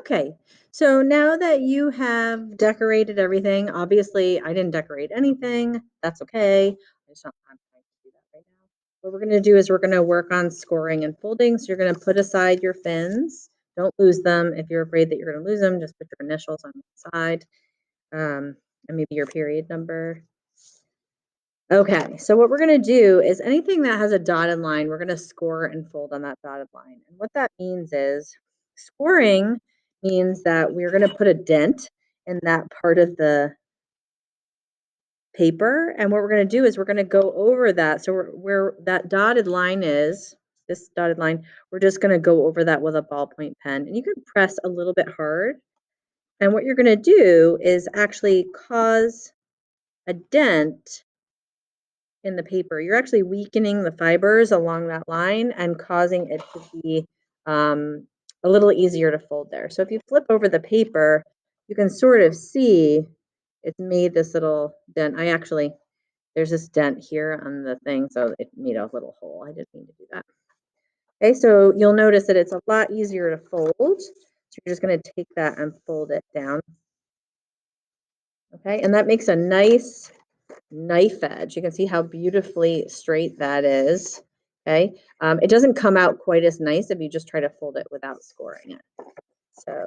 Okay, so now that you have decorated everything, obviously I didn't decorate anything. That's okay. I just don't have time to do that right now. What we're going to do is we're going to work on scoring and folding. So you're going to put aside your fins. Don't lose them. If you're afraid that you're going to lose them, just put your initials on the side and maybe your period number. Okay, so what we're going to do is anything that has a dotted line, we're going to score and fold on that dotted line. And what that means is scoring means that we're going to put a dent in that part of the paper. And what we're going to do is we're going to go over that. So where that dotted line is, this dotted line, we're just going to go over that with a ballpoint pen. And you can press a little bit hard. And what you're going to do is actually cause a dent in the paper. You're actually weakening the fibers along that line and causing it to be a little easier to fold there. So if you flip over the paper, you can sort of see it's made this little dent. There's this dent here on the thing, so it made a little hole. I didn't mean to do that. Okay, so you'll notice that it's a lot easier to fold. So you're just going to take that and fold it down. Okay, and that makes a nice knife edge. You can see how beautifully straight that is. Okay, it doesn't come out quite as nice if you just try to fold it without scoring it. So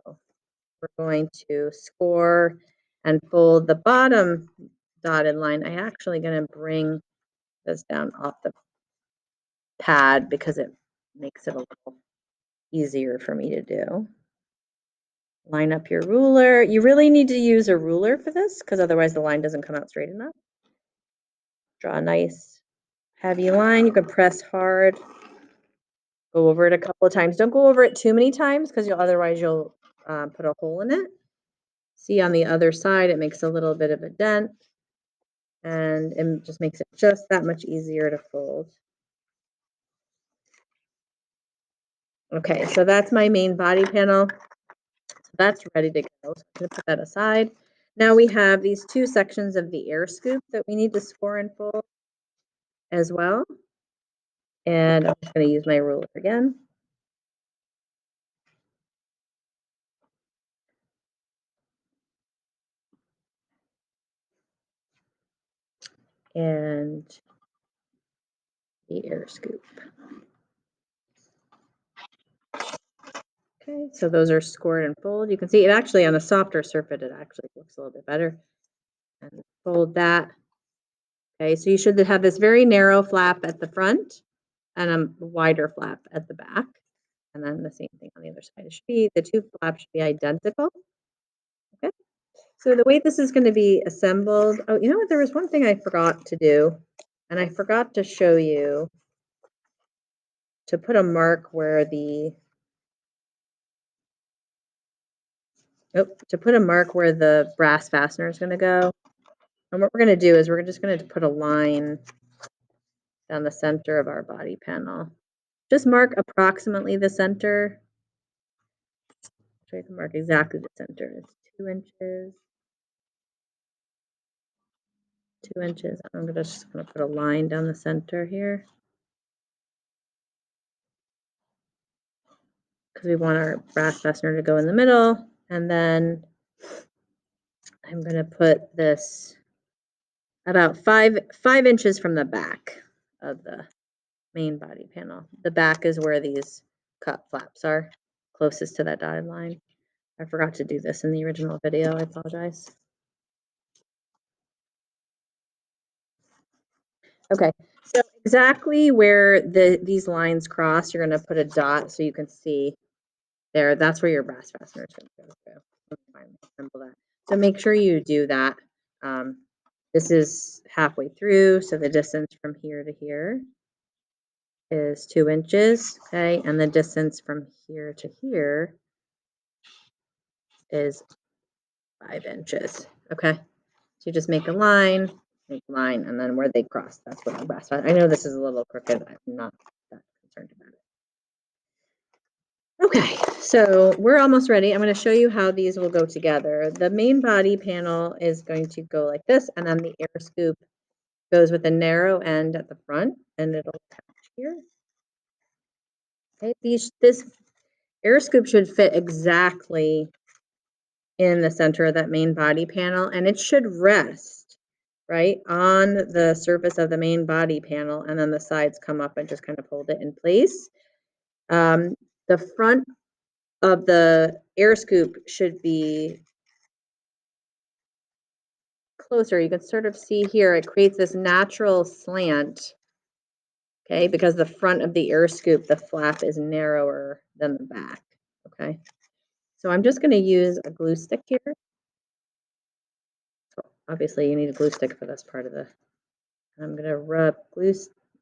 we're going to score and fold the bottom dotted line. I'm actually going to bring this down off the pad because it makes it a little easier for me to do. Line up your ruler. You really need to use a ruler for this because otherwise the line doesn't come out straight enough. Draw a nice heavy line. You can press hard. Go over it a couple of times. Don't go over it too many times because otherwise you'll put a hole in it. See on the other side, it makes a little bit of a dent and it just makes it just that much easier to fold. Okay, so that's my main body panel. So that's ready to go. So I'm going to put that aside. Now we have these two sections of the air scoop that we need to score and fold as well. And I'm just going to use my ruler again. And the air scoop. Okay, so those are scored and fold. You can see it actually on a softer surface, it actually looks a little bit better. And fold that. Okay, so you should have this very narrow flap at the front and a wider flap at the back. And then the same thing on the other side. The two flaps should be identical. Okay, so the way this is going to be assembled, oh, you know what? There was one thing I forgot to do, and I forgot to show you to put a mark where the brass fastener is going to go. And what we're going to do is we're just going to put a line down the center of our body panel. Just mark approximately the center. Try to mark exactly the center. It's 2 inches. 2 inches. I'm just going to put a line down the center here. Because we want our brass fastener to go in the middle. And then I'm going to put this about 5 inches from the back of the main body panel. The back is where these cut flaps are, closest to that dotted line. I forgot to do this in the original video. I apologize. Okay, so exactly where these lines cross, you're going to put a dot so you can see there. That's where your brass fastener is going to go. Let me finally assemble that. So make sure you do that. This is halfway through, so the distance from here to here is 2 inches, okay? And the distance from here to here is 5 inches, okay? So you just make a line, and then where they cross, that's what the brass fastener. I know this is a little crooked. I'm not that concerned about it. Okay, so we're almost ready. I'm going to show you how these will go together. The main body panel is going to go like this, and then the air scoop goes with a narrow end at the front, and it'll attach here. Okay, air scoop should fit exactly in the center of that main body panel, and it should rest right on the surface of the main body panel, and then the sides come up and just kind of hold it in place. The front of the air scoop should be closer. You can sort of see here, it creates this natural slant, okay, because the front of the air scoop, the flap is narrower than the back, okay? So I'm just gonna use a glue stick here. So obviously you need a glue stick for this part of the, I'm gonna rub glue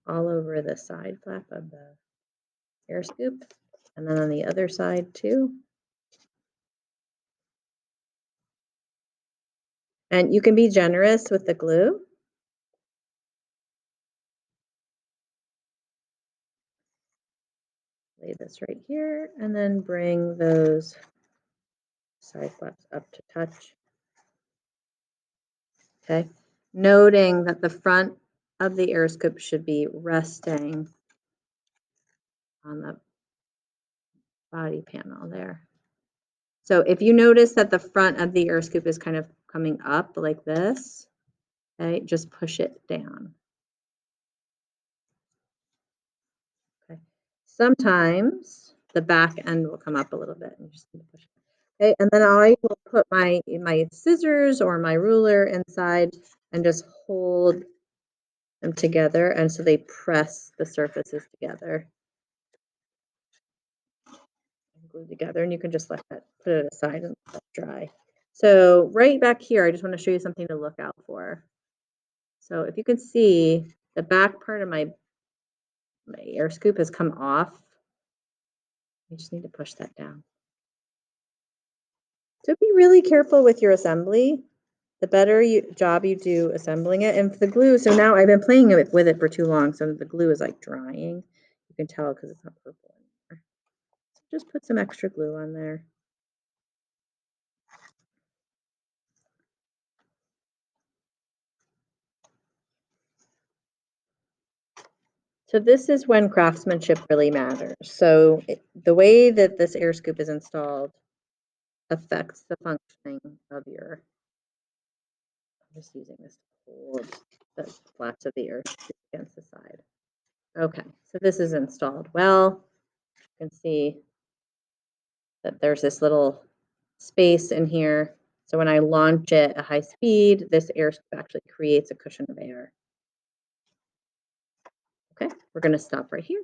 all over the side flap of the air scoop, and then on the other side too. And you can be generous with the glue. Lay this right here, and then bring those side flaps up to touch. Okay, noting that the front of the air scoop should be resting on the body panel there. So if you notice that the front of the air scoop is kind of coming up like this, okay, just push it down. Okay. Sometimes the back end will come up a little bit, and you just need to push it. Okay, and then I will put my scissors or my ruler inside and just hold them together, and so they press the surfaces together. Glue together, and you can just let that, put it aside and let it dry. So right back here, I just want to show you something to look out for. So if you can see, the back part of my air scoop has come off. You just need to push that down. So be really careful with your assembly. The better job you do assembling it, and the glue. So now I've been playing with it for too long, so the glue is like drying. You can tell because it's not purple anymore. So just put some extra glue on there. So this is when craftsmanship really matters. So the way that this air scoop is installed affects the functioning of your, I'm just using this to hold the flaps of the air scoop against the side. Okay, so this is installed well. You can see that there's this little space in here. So when I launch it at high speed, this air scoop actually creates a cushion of air. Okay, we're going to stop right here.